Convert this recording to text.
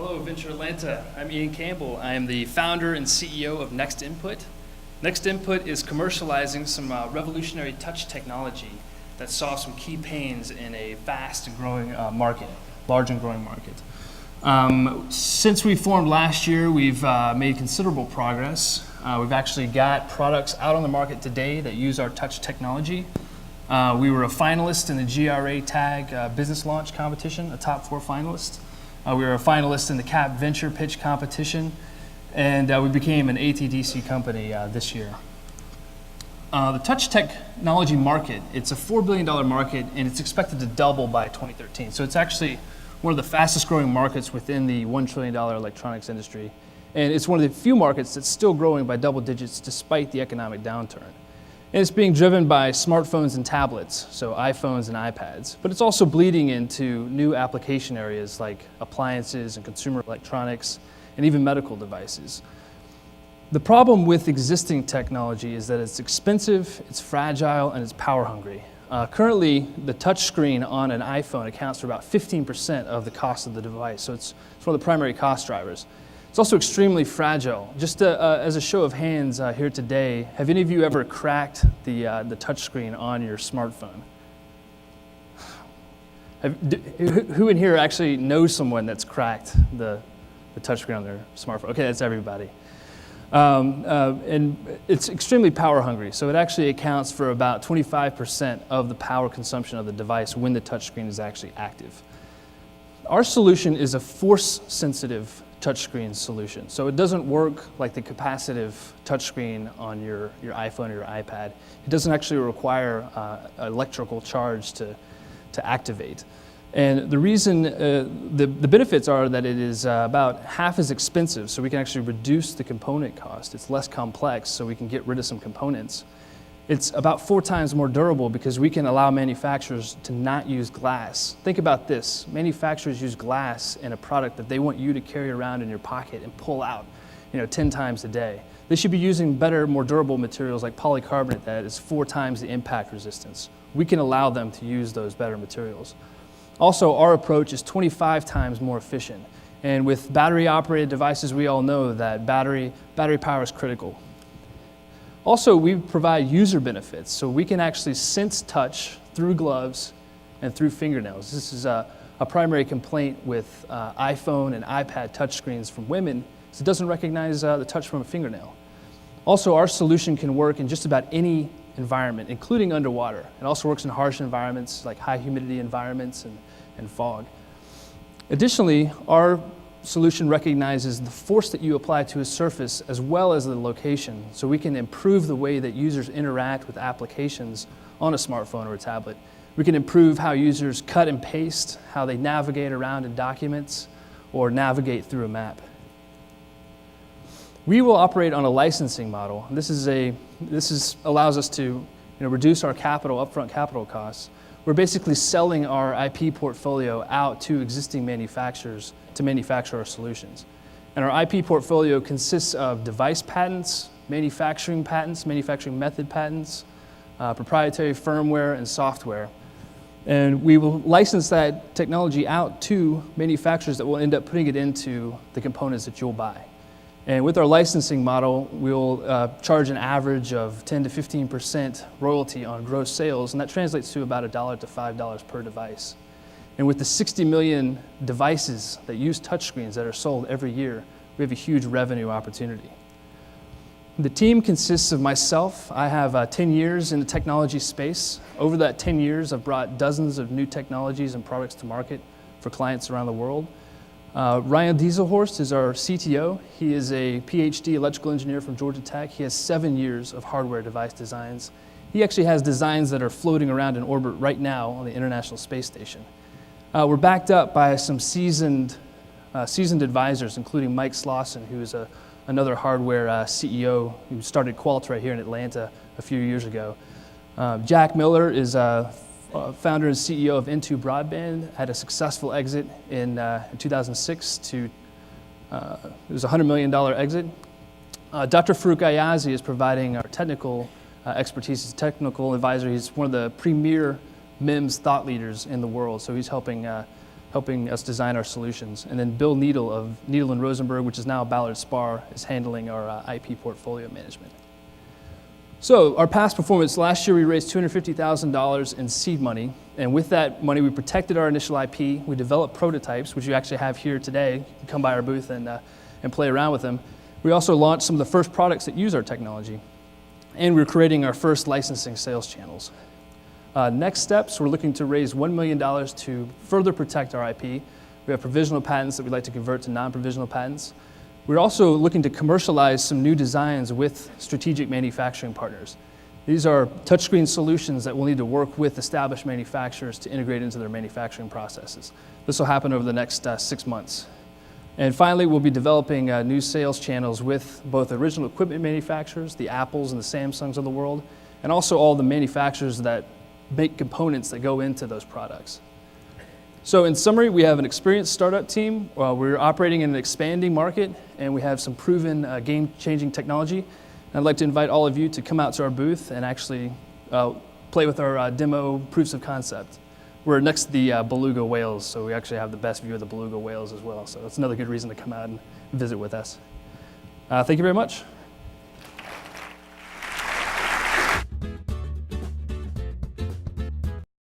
Hello, Venture Atlanta. I'm Ian Campbell. I am the founder and CEO of NextInput. NextInput is commercializing some revolutionary touch technology that solves some key pains in a vast and growing market, large and growing market. Since we formed last year, we've made considerable progress. We've actually got products out on the market today that use our touch technology. We were a finalist in the GRA Tag Business Launch Competition, a top 4 finalist. We were a finalist in the CAP Venture Pitch Competition, and we became an ATDC company this year. The touch technology market, it's a $4 billion market, and it's expected to double by 2013. So it's actually one of the fastest growing markets within the $1 trillion electronics industry. And it's one of the few markets that's still growing by double digits despite the economic downturn. And it's being driven by smartphones and tablets, so iPhones and iPads. But it's also bleeding into new application areas like appliances and consumer electronics and even medical devices. The problem with existing technology is that it's expensive, it's fragile, and it's power hungry. Currently, the touch screen on an iPhone accounts for about 15% of the cost of the device, so it's one of the primary cost drivers. It's also extremely fragile. Just as a show of hands here today, have any of you ever cracked the touchscreen on your smartphone? Who in here actually knows someone that's cracked the touchscreen on their smartphone? Okay, that's everybody. And it's extremely power hungry, so it actually accounts for about 25% of the power consumption of the device when the touchscreen is actually active. Our solution is a force-sensitive touchscreen solution. So it doesn't work like the capacitive touchscreen on your iPhone or your iPad. It doesn't actually require electrical charge to activate. And the reason, the benefits are that it is about half as expensive, so we can actually reduce the component cost. It's less complex, so we can get rid of some components. It's about 4 times more durable because we can allow manufacturers to not use glass. Think about this. Manufacturers use glass in a product that they want you to carry around in your pocket and pull out 10 times a day. They should be using better, more durable materials like polycarbonate that is 4 times the impact resistance. We can allow them to use those better materials. Also, our approach is 25 times more efficient. And with battery-operated devices, we all know that battery power is critical. Also, we provide user benefits, so we can actually sense touch through gloves and through fingernails. This is a primary complaint with iPhone and iPad touchscreens from women, is it doesn't recognize the touch from a fingernail. Also, our solution can work in just about any environment, including underwater. It also works in harsh environments like high humidity environments and fog. Additionally, our solution recognizes the force that you apply to a surface as well as the location, so we can improve the way that users interact with applications on a smartphone or a tablet. We can improve how users cut and paste, how they navigate around in documents, or navigate through a map. We will operate on a licensing model. This allows us to reduce our upfront capital costs. We're basically selling our IP portfolio out to existing manufacturers to manufacture our solutions. And our IP portfolio consists of device patents, manufacturing method patents, proprietary firmware and software. And we will license that technology out to manufacturers that will end up putting it into the components that you'll buy. And with our licensing model, we'll charge an average of 10 to 15% royalty on gross sales, and that translates to about $1 to $5 per device. And with the 60 million devices that use touchscreens that are sold every year, we have a huge revenue opportunity. The team consists of myself. I have 10 years in the technology space. Over that 10 years, I've brought dozens of new technologies and products to market for clients around the world. Ryan Dieselhorst is our CTO. He is a PhD electrical engineer from Georgia Tech. He has 7 years of hardware device designs. He actually has designs that are floating around in orbit right now on the International Space Station. We're backed up by some seasoned advisors, including Mike Slauson, who is another hardware CEO who started Qualtra here in Atlanta a few years ago. Jack Miller is founder and CEO of N2 Broadband, had a successful exit in 2006 it was a $100 million exit. Dr. Farouk Ayazi is providing our technical expertise. He's a technical advisor. He's one of the premier MEMS thought leaders in the world, so he's helping helping us design our solutions. And then Bill Needle of Needle and Rosenberg, which is now Ballard Spahr, is handling our IP portfolio management. So our past performance, last year we raised $250,000 in seed money, and with that money we protected our initial IP, we developed prototypes, which you actually have here today. You can come by our booth and play around with them. We also launched some of the first products that use our technology, and we're creating our first licensing sales channels. Next steps, we're looking to raise $1 million to further protect our IP. We have provisional patents that we'd like to convert to non-provisional patents. We're also looking to commercialize some new designs with strategic manufacturing partners. These are touchscreen solutions that will need to work with established manufacturers to integrate into their manufacturing processes. This will happen over the next 6 months. And finally, we'll be developing new sales channels with both original equipment manufacturers, the Apples and the Samsungs of the world, and also all the manufacturers that make components that go into those products. So in summary, we have an experienced startup team. We're operating in an expanding market, and we have some proven game-changing technology. I'd like to invite all of you to come out to our booth and actually play with our demo proofs of concept. We're next to the beluga whales, so we actually have the best view of the beluga whales as well. So that's another good reason to come out and visit with us. Thank you very much.